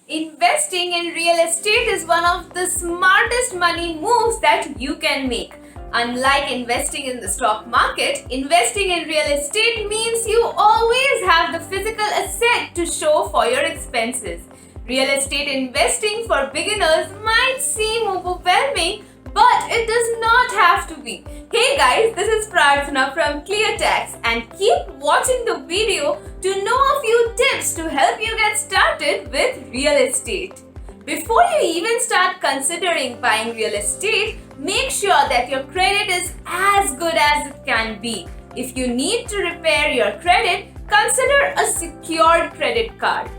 Investing in real estate is one of the smartest money moves that you can make. Unlike investing in the stock market, investing in real estate means you always have the physical asset to show for your expenses. Real estate investing for beginners might seem overwhelming, but it does not have to be. Hey guys, this is Prarthana from ClearTax and keep watching the video to know a few tips to help you get started with real estate. Before you even start considering buying real estate, make sure that your credit is as good as it can be. If you need to repair your credit, consider a secured credit card.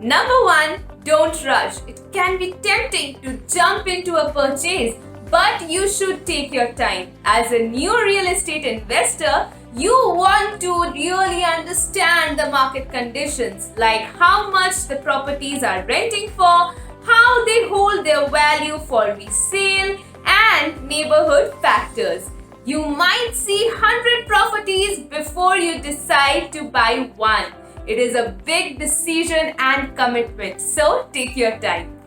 Number 1, don't rush. It can be tempting to jump into a purchase, but you should take your time. As a new real estate investor, you want to really understand the market conditions, like how much the properties are renting for, how they hold their value for resale, and neighborhood factors. You might see 100 properties before you decide to buy one. It is a big decision and commitment, so take your time.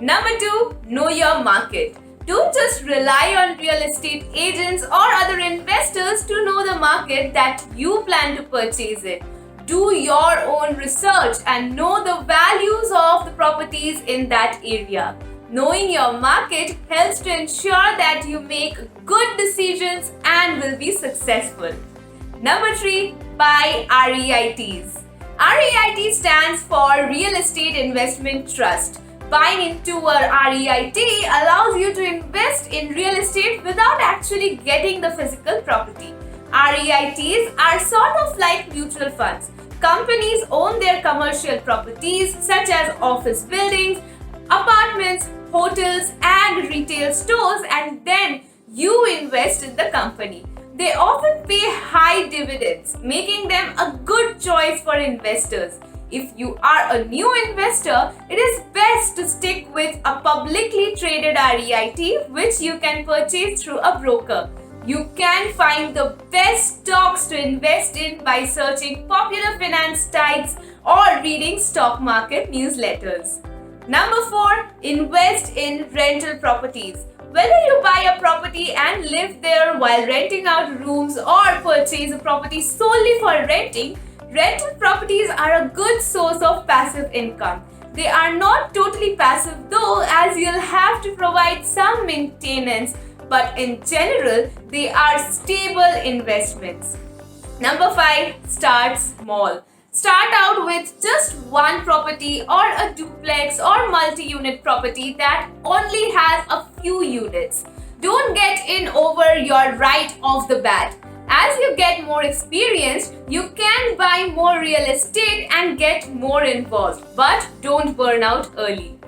Number 2, know your market. Don't just rely on real estate agents or other investors to know the market that you plan to purchase it. Do your own research and know the values of the properties in that area. Knowing your market helps to ensure that you make good decisions and will be successful. Number 3, buy REITs. REIT stands for Real Estate Investment Trust. Buying into a REIT allows you to invest in real estate without actually getting the physical property. REITs are sort of like mutual funds. Companies own their commercial properties such as office buildings, apartments, hotels, and retail stores, and then you invest in the company. They often pay high dividends, making them a good choice for investors. If you are a new investor, it is best to stick with a publicly traded REIT, which you can purchase through a broker. You can find the best stocks to invest in by searching popular finance sites or reading stock market newsletters. Number 4, invest in rental properties. Whether you buy a property and live there while renting out rooms or purchase a property solely for renting, rental properties are a good source of passive income. They are not totally passive though, as you'll have to provide some maintenance, but in general, they are stable investments. Number 5, start small. Start out with just one property or a duplex or multi-unit property that only has a few units. Don't get in over your right off the bat. As you get more experienced, you can buy more real estate and get more involved, but don't burn out early.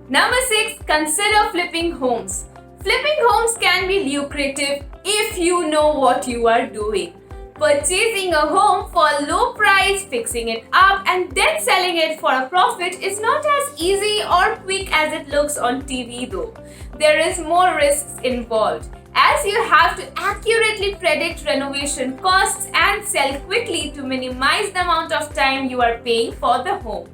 Number 6, consider flipping homes. Flipping homes can be lucrative if you know what you are doing. Purchasing a home for a low price, fixing it up, and then selling it for a profit is not as easy or quick as it looks on TV though. There is more risks involved, as you have to accurately predict renovation costs and sell quickly to minimize the amount of time you are paying for the home.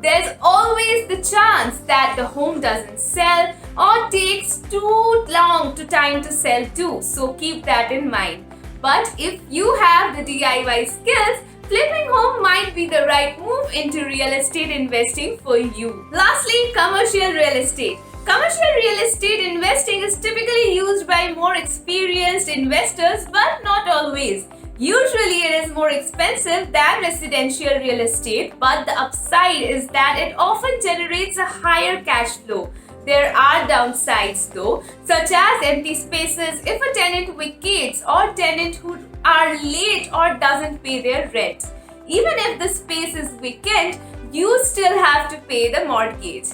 There's always the chance that the home doesn't sell or takes too long to sell too, so keep that in mind. But if you have the DIY skills, flipping home might be the right move into real estate investing for you. Lastly, commercial real estate. Commercial real estate investing is typically used by more experienced investors, but not always. Usually it is more expensive than residential real estate, but the upside is that it often generates a higher cash flow. There are downsides though, such as empty spaces if a tenant vacates or tenant who are late or doesn't pay their rent. Even if the space is vacant, you still have to pay the mortgage.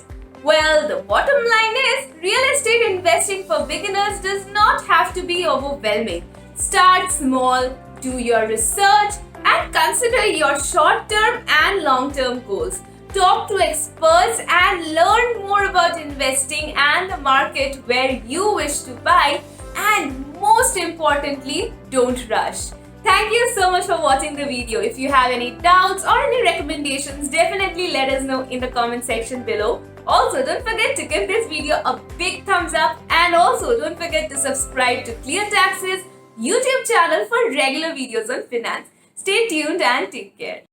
Well, the bottom line is, real estate investing for beginners does not have to be overwhelming. Start small, do your research, and consider your short-term and long-term goals. Talk to experts and learn more about investing and the market where you wish to buy, and most importantly, don't rush. Thank you so much for watching the video. If you have any doubts or any recommendations, definitely let us know in the comment section below. Also, don't forget to give this video a big thumbs up, and also don't forget to subscribe to Clear Taxes YouTube channel for regular videos on finance. Stay tuned and take care.